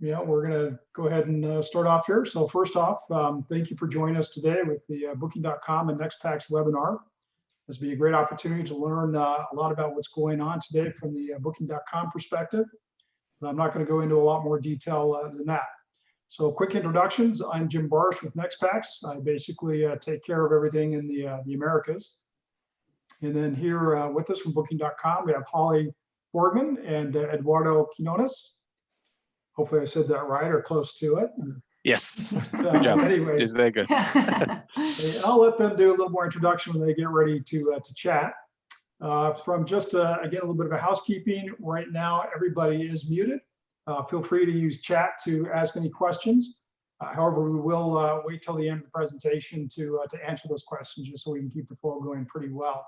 Yeah, we're going to go ahead and start off here. So first off, thank you for joining us today with the Booking.com and NextPax webinar. This will be a great opportunity to learn a lot about what's going on today from the Booking.com perspective. But I'm not going to go into a lot more detail than that. So quick introductions. I'm Jim Barsh with NextPax. I basically take care of everything in the Americas. And then here with us from Booking.com, we have Holly Borgman and Eduardo Quinones. Hopefully I said that right or close to it. Yes. Yeah. Anyway, it's very good. I'll let them do a little more introduction when they get ready to chat. From just, again, a little bit of a housekeeping, right now everybody is muted. Feel free to use chat to ask any questions. However, we will wait till the end of the presentation to answer those questions just so we can keep the flow going pretty well.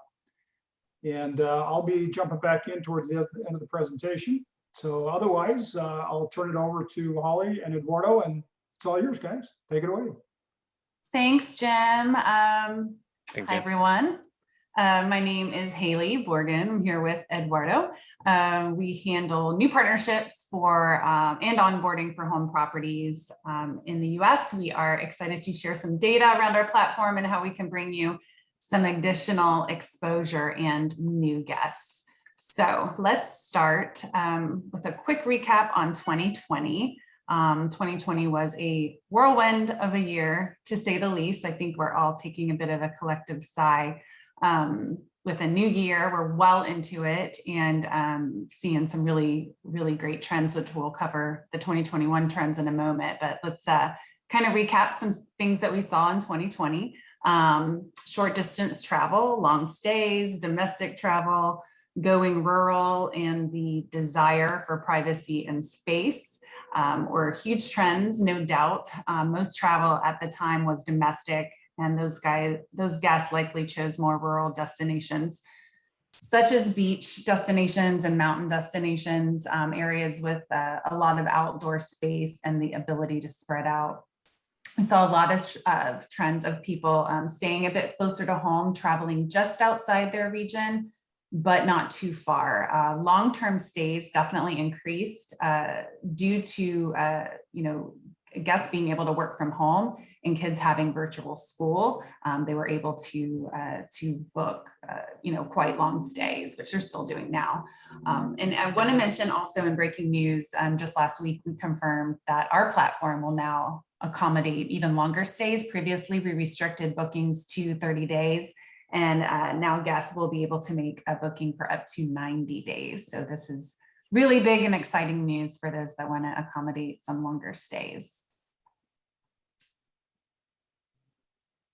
And I'll be jumping back in towards the end of the presentation. So otherwise, I'll turn it over to Holly and Eduardo, and it's all yours, guys. Take it away. Thanks, Jim. Hi, everyone. My name is Haley Borgen. I'm here with Eduardo. We handle new partnerships for and onboarding for home properties in the US. We are excited to share some data around our platform and how we can bring you some additional exposure and new guests. So let's start with a quick recap on 2020. 2020 was a whirlwind of a year, to say the least. I think we're all taking a bit of a collective sigh. With a new year, we're well into it and seeing some really, really great trends, which we'll cover the 2021 trends in a moment. But let's kind of recap some things that we saw in 2020. Short distance travel, long stays, domestic travel, going rural, and the desire for privacy and space were huge trends, no doubt. Most travel at the time was domestic, and those guests likely chose more rural destinations, such as beach destinations and mountain destinations, areas with a lot of outdoor space and the ability to spread out. We saw a lot of trends of people staying a bit closer to home, traveling just outside their region, but not too far. Long-term stays definitely increased due to guests being able to work from home and kids having virtual school. They were able to book quite long stays, which they're still doing now. And I want to mention also in breaking news, just last week we confirmed that our platform will now accommodate even longer stays. Previously, we restricted bookings to 30 days. And now guests will be able to make a booking for up to 90 days. So this is really big and exciting news for those that want to accommodate some longer stays.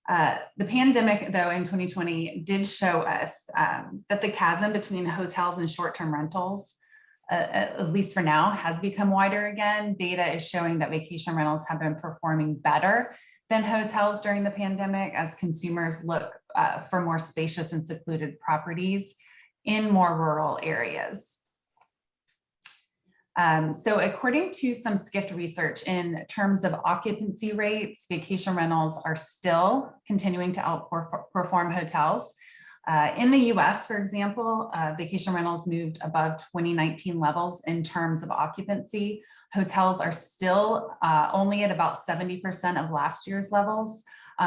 The pandemic, though, in 2020 did show us that the chasm between hotels and short-term rentals, at least for now, has become wider again. Data is showing that vacation rentals have been performing better than hotels during the pandemic as consumers look for more spacious and secluded properties in more rural areas. So according to some Skift research, in terms of occupancy rates, vacation rentals are still continuing to outperform hotels. In the US, for example, vacation rentals moved above 2019 levels in terms of occupancy. Hotels are still only at about 70% of last year's levels.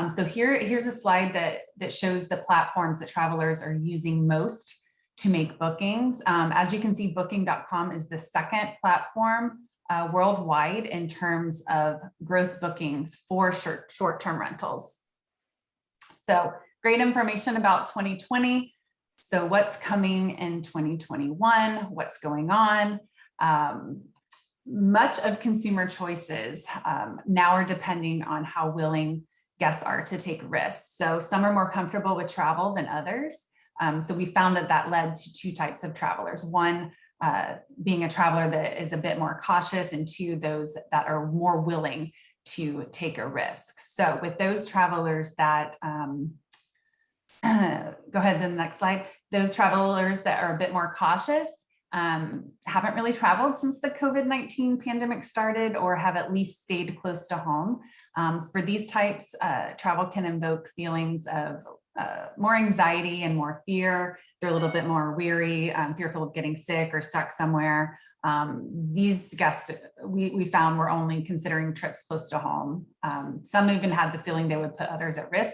So here's a slide that shows the platforms that travelers are using most to make bookings. As you can see, Booking.com is the second platform worldwide in terms of gross bookings for short-term rentals. So great information about 2020. So what's coming in 2021? What's going on? Much of consumer choices now are depending on how willing guests are to take risks. So some are more comfortable with travel than others. So we found that led to two types of travelers. One, being a traveler that is a bit more cautious, and two, those that are more willing to take a risk. So with those travelers that, go ahead to the next slide, those travelers that are a bit more cautious haven't really traveled since the COVID-19 pandemic started or have at least stayed close to home. For these types, travel can invoke feelings of more anxiety and more fear. They're a little bit more weary, fearful of getting sick or stuck somewhere. These guests we found were only considering trips close to home. Some even had the feeling they would put others at risk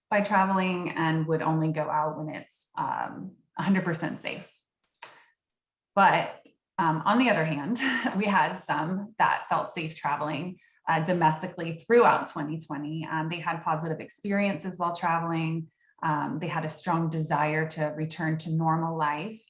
by traveling and would only go out when it's 100% safe. But on the other hand, we had some that felt safe traveling domestically throughout 2020. They had positive experiences while traveling. They had a strong desire to return to normal life.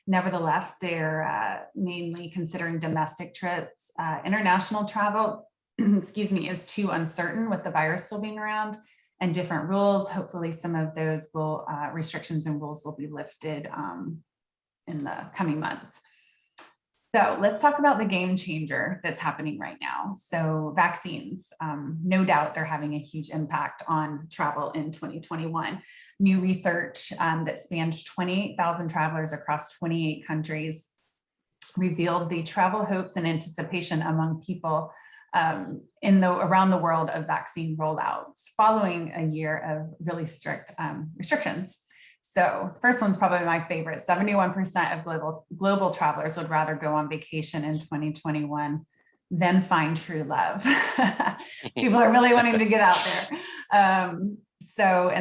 Nevertheless, they're mainly considering domestic trips. International travel, excuse me, is too uncertain with the virus still being around and different rules. Hopefully some of those will restrictions and rules will be lifted in the coming months. So let's talk about the game changer that's happening right now. So vaccines, no doubt they're having a huge impact on travel in 2021. New research that spanned 28,000 travelers across 28 countries revealed the travel hopes and anticipation among people around the world of vaccine rollouts following a year of really strict restrictions. So first one's probably my favorite. 71% of global travelers would rather go on vacation in 2021 than find true love. People are really wanting to get out there. And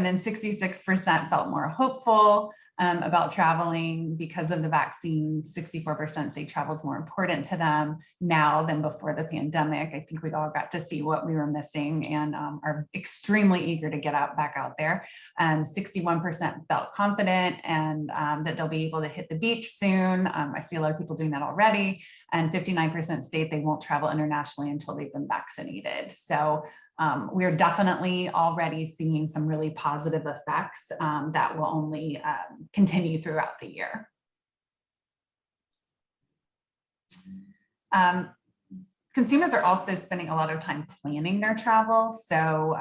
then 66% felt more hopeful about traveling because of the vaccine. 64% say travel is more important to them now than before the pandemic. I think we all got to see what we were missing and are extremely eager to get back out there. 61% felt confident and that they'll be able to hit the beach soon. I see a lot of people doing that already. And 59% state they won't travel internationally until they've been vaccinated. So we're definitely already seeing some really positive effects that will only continue throughout the year. Consumers are also spending a lot of time planning their travel. So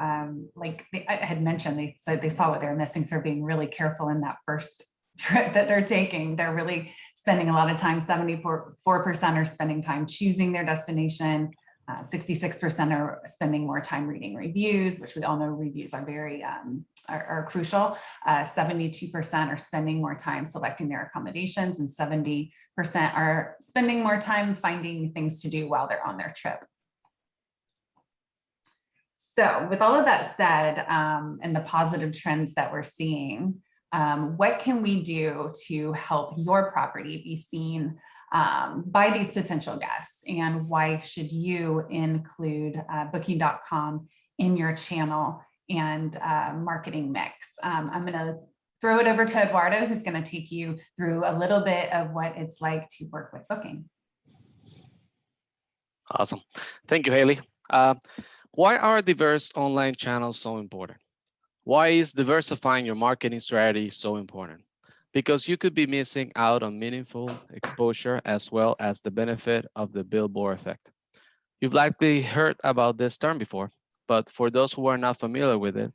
like I had mentioned, they said they saw what they were missing. So they're being really careful in that first trip that they're taking. They're really spending a lot of time. 74% are spending time choosing their destination. 66% are spending more time reading reviews, which we all know reviews are very are crucial. 72% are spending more time selecting their accommodations, and 70% are spending more time finding things to do while they're on their trip. So with all of that said, and the positive trends that we're seeing, what can we do to help your property be seen by these potential guests, and why should you include Booking.com in your channel and marketing mix? I'm going to throw it over to Eduardo, who's going to take you through a little bit of what it's like to work with Booking. Awesome. Thank you, Haley. Why are diverse online channels so important? Why is diversifying your marketing strategy so important? Because you could be missing out on meaningful exposure as well as the benefit of the billboard effect. You've likely heard about this term before, but for those who are not familiar with it,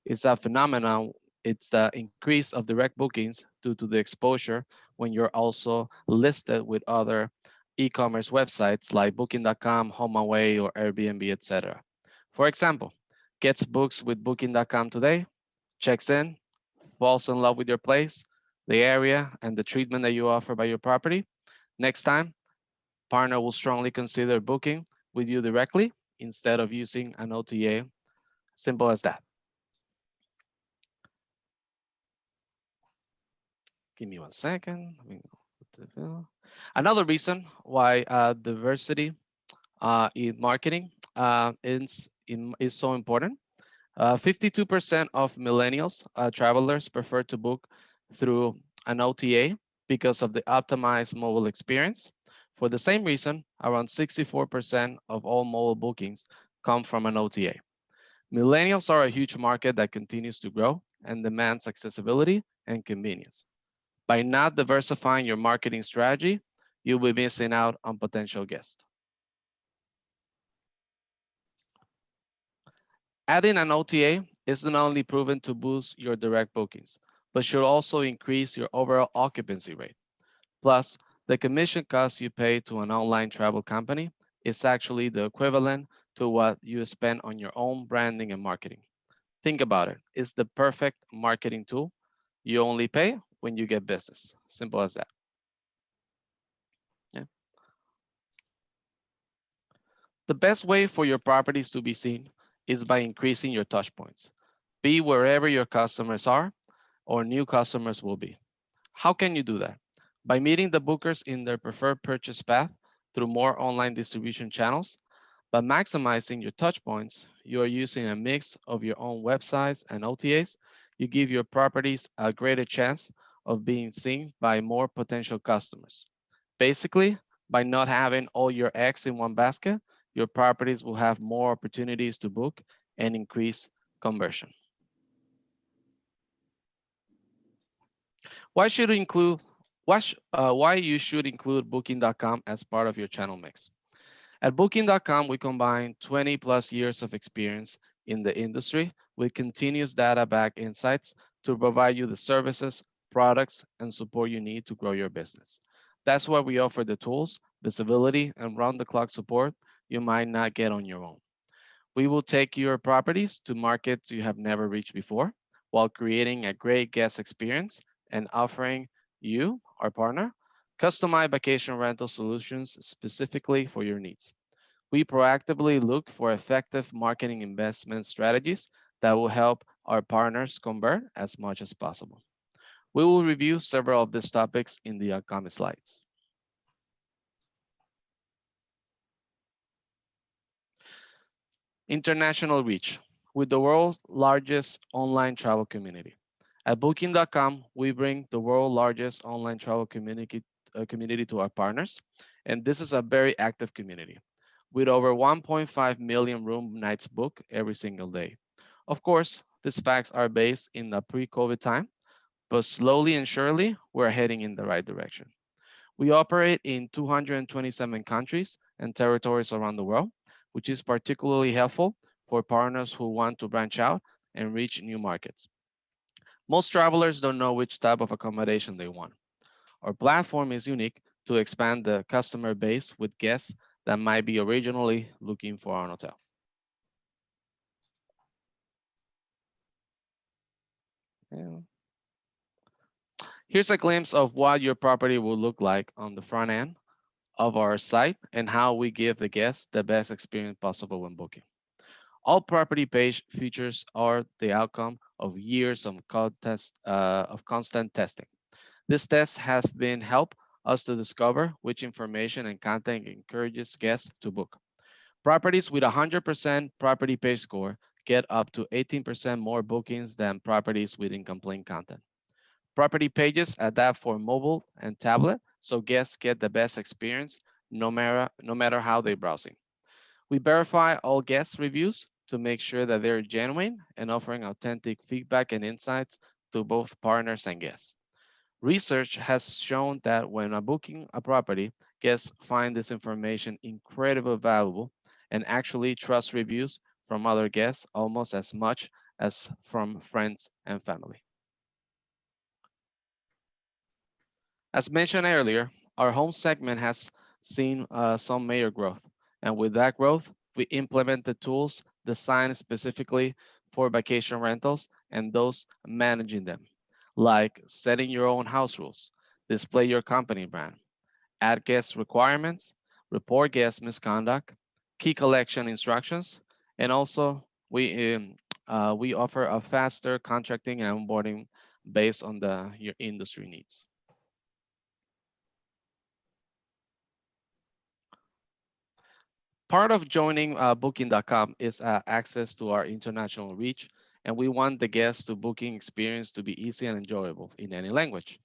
it's a phenomenon. It's the increase of direct bookings due to the exposure when you're also listed with other e-commerce websites like Booking.com, HomeAway, or Airbnb, etc. For example, gets books with Booking.com today, checks in, falls in love with your place, the area, and the treatment that you offer by your property. Next time, partner will strongly consider booking with you directly instead of using an OTA. Simple as that. Give me 1 second. Another reason why diversity in marketing is so important. 52% of millennials travelers prefer to book through an OTA because of the optimized mobile experience. For the same reason, around 64% of all mobile bookings come from an OTA. Millennials are a huge market that continues to grow and demands accessibility and convenience. By not diversifying your marketing strategy, you'll be missing out on potential guests. Adding an OTA isn't only proven to boost your direct bookings, but should also increase your overall occupancy rate. Plus, The commission cost you pay to an online travel company is actually the equivalent to what you spend on your own branding and marketing. Think about it. It's the perfect marketing tool. You only pay when you get business. Simple as that. Yeah. The best way for your properties to be seen is by increasing your touch points. Be wherever your customers are or new customers will be. How can you do that? By meeting the bookers in their preferred purchase path through more online distribution channels. By maximizing your touch points, you are using a mix of your own websites and OTAs. You give your properties a greater chance of being seen by more potential customers. Basically, by not having all your eggs in one basket, your properties will have more opportunities to book and increase conversion. Why you should include Booking.com as part of your channel mix? At Booking.com, we combine 20 plus years of experience in the industry with continuous data-backed insights to provide you the services, products, and support you need to grow your business. That's why we offer the tools, visibility, and round-the-clock support you might not get on your own. We will take your properties to markets you have never reached before while creating a great guest experience and offering you, our partner, customized vacation rental solutions specifically for your needs. We proactively look for effective marketing investment strategies that will help our partners convert as much as possible. We will review several of these topics in the upcoming slides. International reach with the world's largest online travel community. At Booking.com, we bring the world's largest online travel community to our partners, and this is a very active community with over 1.5 million room nights booked every single day. Of course, these facts are based in the pre-COVID time, but slowly and surely, we're heading in the right direction. We operate in 227 countries and territories around the world, which is particularly helpful for partners who want to branch out and reach new markets. Most travelers don't know which type of accommodation they want. Our platform is unique to expand the customer base with guests that might be originally looking for an hotel. Yeah. Here's a glimpse of what your property will look like on the front end of our site and how we give the guests the best experience possible when booking. All property page features are the outcome of years of constant testing. This test has been helped us to discover which information and content encourages guests to book. Properties with 100% property page score get up to 18% more bookings than properties with incomplete content. Property pages adapt for mobile and tablet, so guests get the best experience no matter how they're browsing. We verify all guest reviews to make sure that they're genuine and offering authentic feedback and insights to both partners and guests. Research has shown that when booking a property, guests find this information incredibly valuable and actually trust reviews from other guests almost as much as from friends and family. As mentioned earlier, our home segment has seen some major growth. And with that growth, we implemented tools designed specifically for vacation rentals and those managing them, like setting your own house rules, display your company brand, add guest requirements, report guest misconduct, key collection instructions, and also we offer a faster contracting and onboarding based on your industry needs. Part of joining Booking.com is access to our international reach, and we want the guest to booking experience to be easy and enjoyable in any language.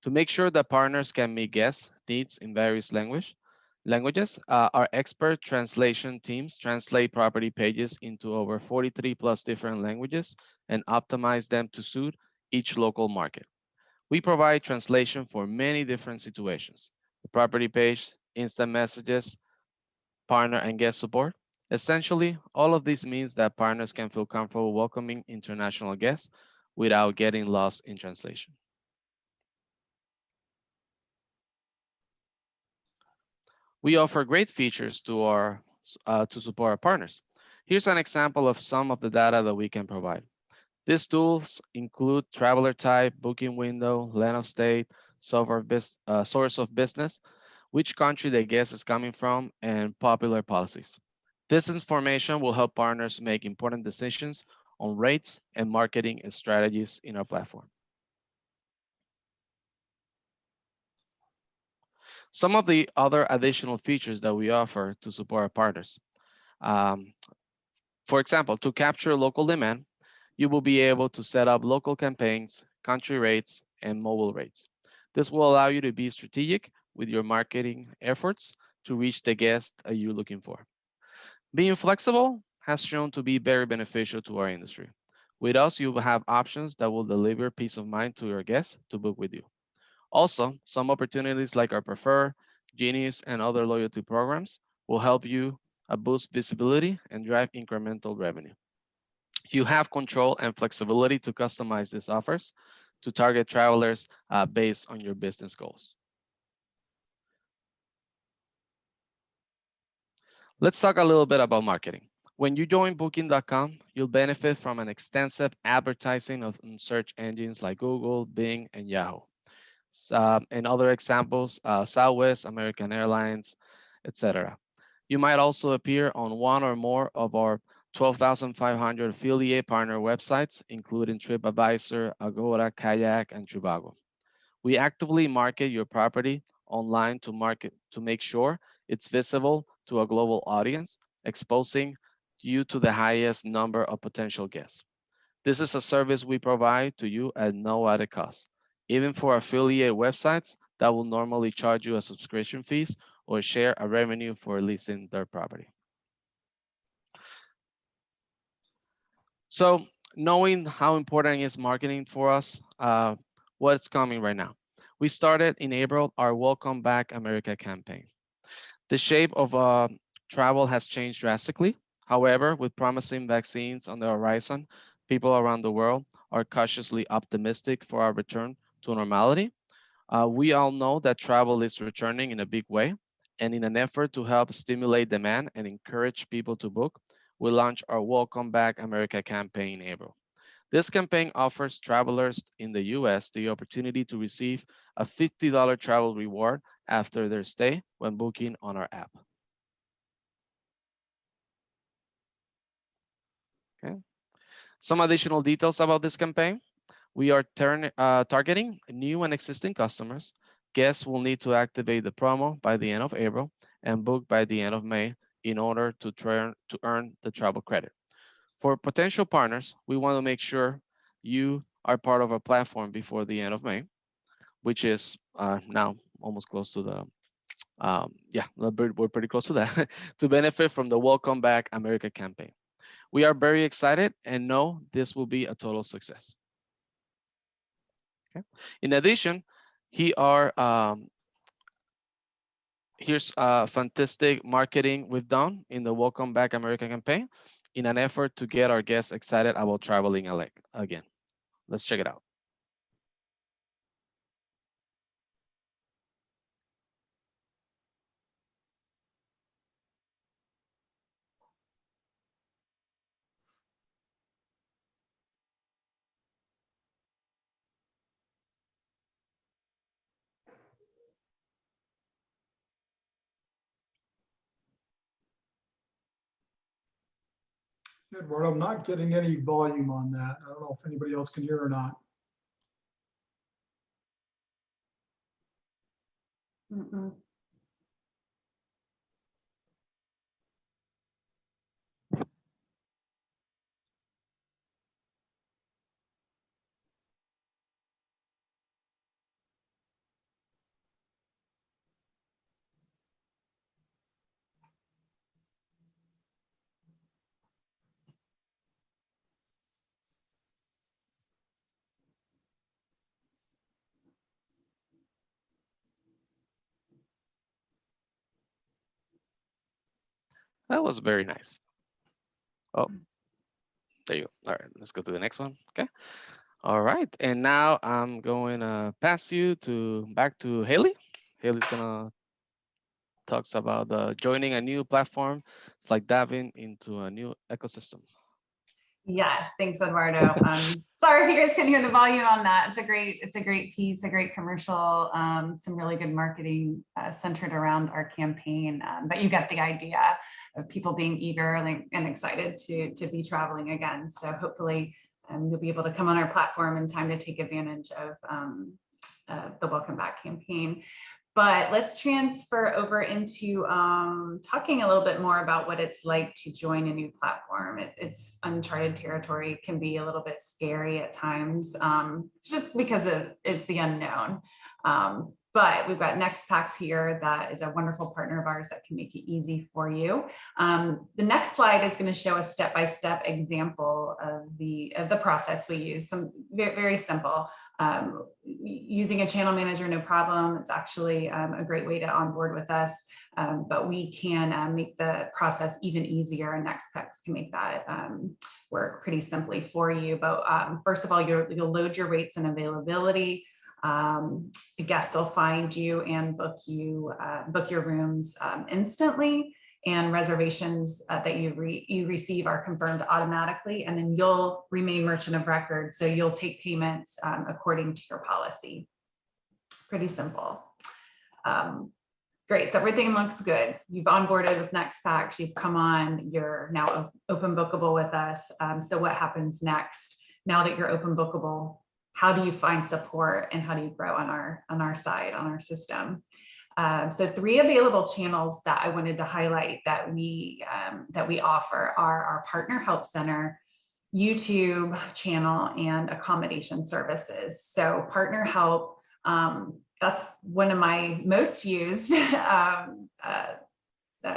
To make sure that partners can meet guests' needs in various languages, our expert translation teams translate property pages into over 43 plus different languages and optimize them to suit each local market. We provide translation for many different situations: the property page, instant messages, partner and guest support. Essentially, all of this means that partners can feel comfortable welcoming international guests without getting lost in translation. We offer great features to support our partners. Here's an example of some of the data that we can provide. These tools include traveler type, booking window, length of stay, source of business, which country the guest is coming from, and popular policies. This information will help partners make important decisions on rates and marketing strategies in our platform. Some of the other additional features that we offer to support our partners. Um, for example, to capture local demand, you will be able to set up local campaigns, country rates, and mobile rates. This will allow you to be strategic with your marketing efforts to reach the guest you're looking for. Being flexible has shown to be very beneficial to our industry. With us, you will have options that will deliver peace of mind to your guests to book with you. Also, some opportunities like our Prefer, Genius, and other loyalty programs will help you boost visibility and drive incremental revenue. You have control and flexibility to customize these offers to target travelers based on your business goals. Let's talk a little bit about marketing. When you join Booking.com, you'll benefit from an extensive advertising on search engines like Google, Bing, and Yahoo. And other examples, Southwest, American Airlines, etc. You might also appear on one or more of our 12,500 affiliate partner websites, including TripAdvisor, Agora, Kayak, and Trivago. We actively market your property online to make sure it's visible to a global audience, exposing you to the highest number of potential guests. This is a service we provide to you at no added cost, even for affiliate websites that will normally charge you a subscription fees or share a revenue for leasing their property. So knowing how important is marketing for us, what's coming right now? We started in April our Welcome Back America campaign. The shape of travel has changed drastically. However, with promising vaccines on the horizon, people around the world are cautiously optimistic for our return to normality. We all know that travel is returning in a big way, and in an effort to help stimulate demand and encourage people to book, we launched our Welcome Back America campaign in April. This campaign offers travelers in the US the opportunity to receive a $50 travel reward after their stay when booking on our app. Okay. Some additional details about this campaign. We are targeting new and existing customers. Guests will need to activate the promo by the end of April and book by the end of May in order to earn the travel credit. For potential partners, we want to make sure you are part of our platform before the end of May, which is now almost close to the, yeah, we're pretty close to that, to benefit from the Welcome Back America campaign. We are very excited and know this will be a total success. Okay. In addition, here's fantastic marketing we've done in the Welcome Back America campaign in an effort to get our guests excited about traveling again. Let's check it out. Eduardo, I'm not getting any volume on that. I don't know if anybody else can hear or not. Mm-mm. That was very nice. Oh, there you go. All right, let's go to the next one. Okay. All right, and now I'm going to pass you back to Haley. Haley's gonna talks about joining a new platform. It's like diving into a new ecosystem. Yes, thanks, Eduardo. Sorry if you guys couldn't hear the volume on that. It's a great piece, a great commercial, some really good marketing centered around our campaign. But you get the idea of people being eager and excited to be traveling again. So hopefully you'll be able to come on our platform in time to take advantage of the Welcome Back campaign. But let's transfer over into talking a little bit more about what it's like to join a new platform. It's uncharted territory. It can be a little bit scary at times, just because it's the unknown. But we've got NextPax here that is a wonderful partner of ours that can make it easy for you. The next slide is going to show a step-by-step example of the process we use. Some very simple. Using a channel manager, no problem. It's actually a great way to onboard with us, but we can make the process even easier, and NextPax can make that work pretty simply for you. But first of all, you'll load your rates and availability. The guests will find you and book your rooms instantly, and reservations that you receive are confirmed automatically, and then you'll remain merchant of record. So you'll take payments according to your policy. Pretty simple. Great, so everything looks good. You've onboarded with NextPax, you've come on, you're now open bookable with us. So what happens next? Now that you're open bookable, how do you find support and how do you grow on our side, on our system? So 3 available channels that I wanted to highlight that we offer are our Partner Help Center, YouTube channel, and accommodation services. So Partner Help, that's one of my most used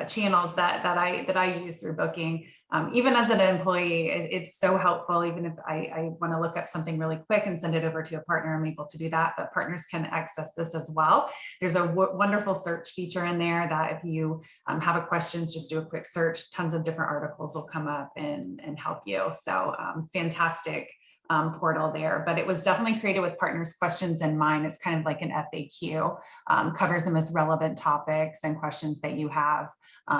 channels that I use through booking. Even as an employee, it's so helpful. Even if I want to look up something really quick and send it over to a partner, I'm able to do that, but partners can access this as well. There's a wonderful search feature in there that if you have a questions, just do a quick search, tons of different articles will come up and help you. So fantastic portal there, but it was definitely created with partners' questions in mind. It's kind of like an FAQ, covers the most relevant topics and questions that you have.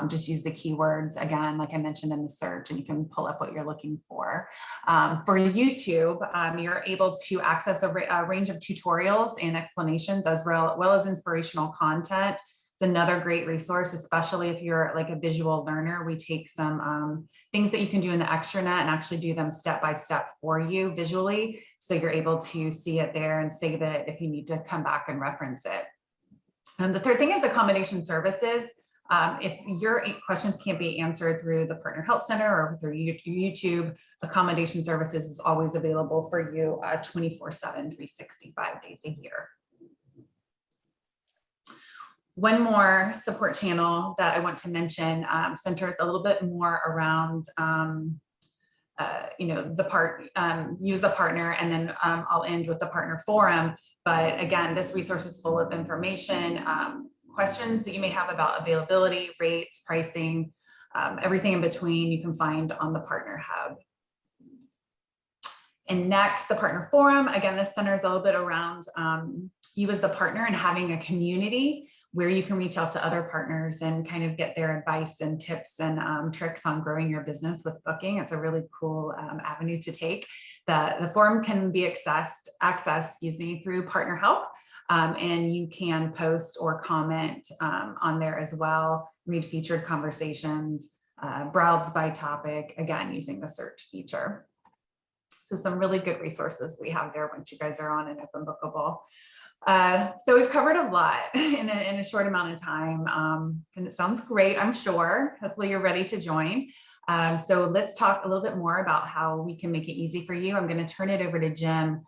Just use the keywords again, like I mentioned in the search, and you can pull up what you're looking for. For YouTube, you're able to access a range of tutorials and explanations as well as inspirational content. It's another great resource, especially if you're like a visual learner. We take some things that you can do in the extranet and actually do them step by step for you visually. So you're able to see it there and save it if you need to come back and reference it. And the third thing is accommodation services. If your questions can't be answered through the Partner Help Center or through YouTube, accommodation services is always available for you 24/7, 365 days a year. One more support channel that I want to mention centers a little bit more around, use the partner, and then I'll end with the partner forum. But again, this resource is full of information, questions that you may have about availability, rates, pricing, everything in between you can find on the Partner Hub. And next, the partner forum. Again, this centers a little bit around you as the partner and having a community where you can reach out to other partners and kind of get their advice and tips and tricks on growing your business with booking. It's a really cool avenue to take. The forum can be accessed through Partner Help, and you can post or comment on there as well, read featured conversations, browse by topic, again, using the search feature. So some really good resources we have there once you guys are on an open bookable. So we've covered a lot in a short amount of time, and it sounds great, I'm sure. Hopefully you're ready to join. So let's talk a little bit more about how we can make it easy for you. I'm going to turn it over to Jim.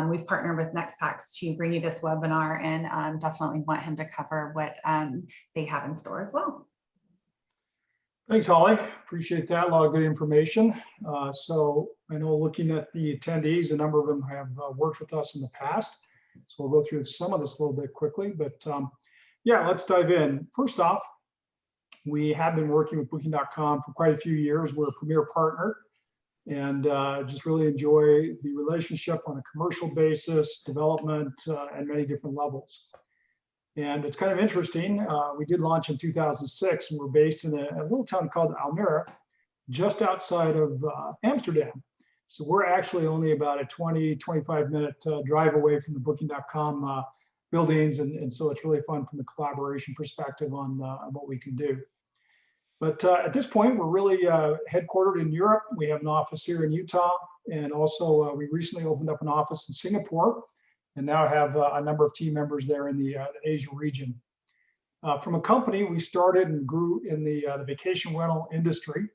We've partnered with NextPax to bring you this webinar, and definitely want him to cover what they have in store as well. Thanks, Holly. Appreciate that. A lot of good information. So I know looking at the attendees, a number of them have worked with us in the past. So we'll go through some of this a little bit quickly, but yeah, let's dive in. First off, we have been working with Booking.com for quite a few years. We're a premier partner, and just really enjoy the relationship on a commercial basis, development, and many different levels. And it's kind of interesting. We did launch in 2006, and we're based in a little town called Almere, just outside of Amsterdam. So we're actually only about a 25-minute drive away from the Booking.com buildings. And so it's really fun from the collaboration perspective on what we can do. But at this point, we're really headquartered in Europe. We have an office here in Utah. And also we recently opened up an office in Singapore and now have a number of team members there in the Asia region. From a company, we started and grew in the vacation rental industry,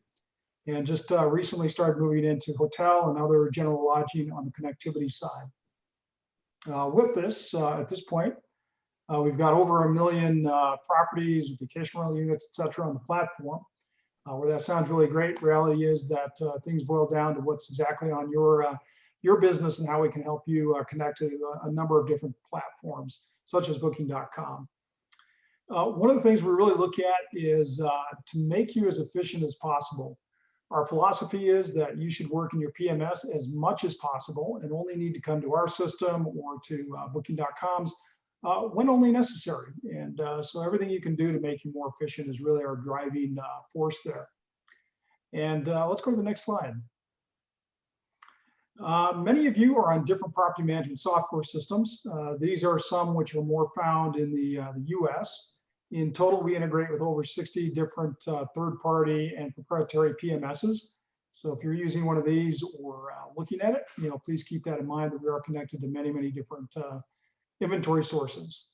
and just recently started moving into hotel and other general lodging on the connectivity side. With this, at this point, we've got over 1 million properties, vacation rental units, et cetera, on the platform. Where that sounds really great, reality is that things boil down to what's exactly on your business and how we can help you connect to a number of different platforms, such as Booking.com. One of the things we really look at is to make you as efficient as possible. Our philosophy is that you should work in your PMS as much as possible and only need to come to our system or to Booking.com's when only necessary. And so everything you can do to make you more efficient is really our driving force there. And let's go to the next slide. Many of you are on different property management software systems. These are some which are more found in the US. In total, we integrate with over 60 different third-party and proprietary PMSs. So if you're using one of these or looking at it, please keep that in mind that we are connected to many, many different inventory sources.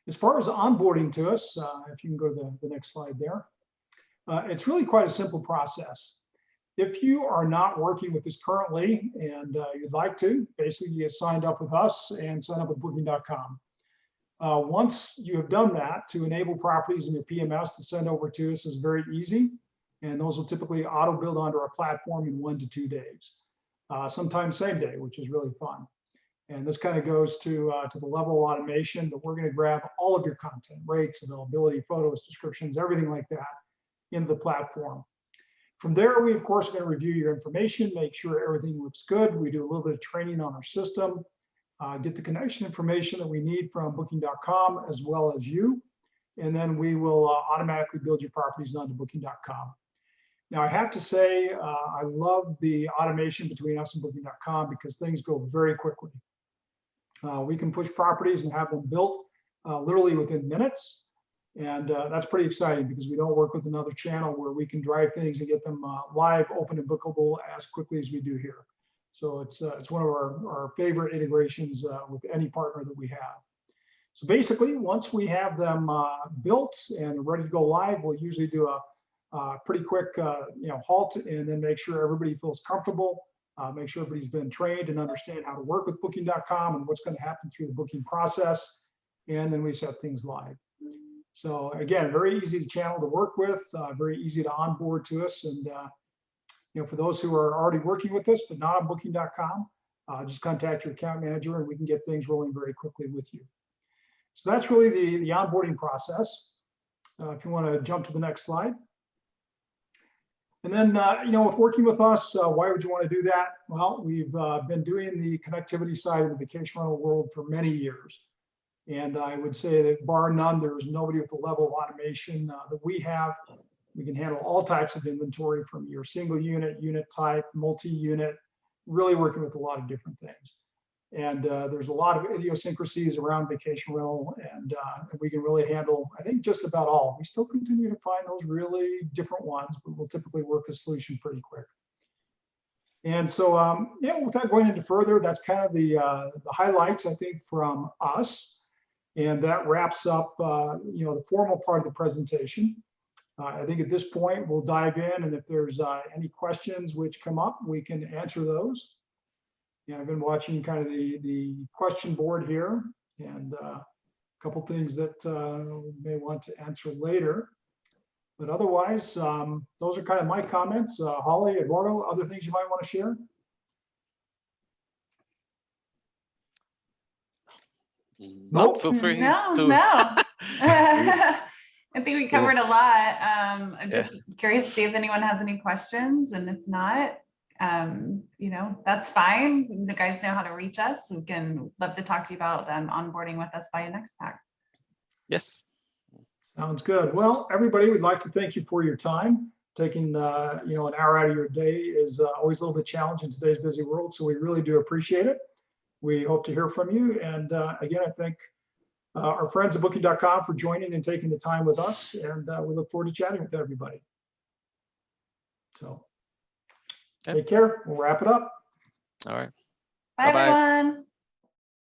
As far as onboarding to us, if you can go to the next slide there, it's really quite a simple process. If you are not working with us currently and you'd like to, basically you get signed up with us and sign up with Booking.com. Once you have done that, to enable properties in your PMS to send over to us is very easy. And those will typically auto build onto our platform in 1 to 2 days, sometimes same day, which is really fun. And this kind of goes to the level of automation that we're going to grab all of your content, rates, availability, photos, descriptions, everything like that into the platform. From there, we of course are going to review your information, make sure everything looks good. We do a little bit of training on our system, get the connection information that we need from Booking.com as well as you, and then we will automatically build your properties onto Booking.com. Now, I have to say, I love the automation between us and Booking.com because things go very quickly. We can push properties and have them built literally within minutes. And that's pretty exciting because we don't work with another channel where we can drive things and get them live, open and bookable as quickly as we do here. So it's one of our favorite integrations with any partner that we have. So basically, once we have them built and ready to go live, we'll usually do a pretty quick halt and then make sure everybody feels comfortable, make sure everybody's been trained and understand how to work with Booking.com and what's going to happen through the booking process. And then we set things live. So again, very easy channel to work with, very easy to onboard to us. And for those who are already working with us, but not on Booking.com, just contact your account manager and we can get things rolling very quickly with you. So that's really the onboarding process. If you want to jump to the next slide. And then, with working with us, why would you want to do that? Well, we've been doing the connectivity side of the vacation rental world for many years. And I would say that bar none, there's nobody with the level of automation that we have. We can handle all types of inventory from your single unit, unit type, multi-unit, really working with a lot of different things. And there's a lot of idiosyncrasies around vacation rental, and we can really handle, I think, just about all. We still continue to find those really different ones, but we'll typically work a solution pretty quick. And so, without going into further, that's kind of the highlights, I think, from us. And that wraps up, the formal part of the presentation. I think at this point, we'll dive in, and if there's any questions which come up, we can answer those. I've been watching kind of the question board here, and a couple things that we may want to answer later. But otherwise, those are kind of my comments. Holly, Eduardo, other things you might want to share? No, feel free. No. I think we covered a lot. I'm just curious to see if anyone has any questions, and if not, that's fine. You guys know how to reach us. We can love to talk to you about onboarding with us via NextPax. Yes. Sounds good. Well, everybody, we'd like to thank you for your time. Taking an hour out of your day is always a little bit challenging in today's busy world, so we really do appreciate it. We hope to hear from you. And again, I thank our friends at Booking.com for joining and taking the time with us. And we look forward to chatting with everybody. So take care. We'll wrap it up. All right. Bye, Bye-bye. everyone.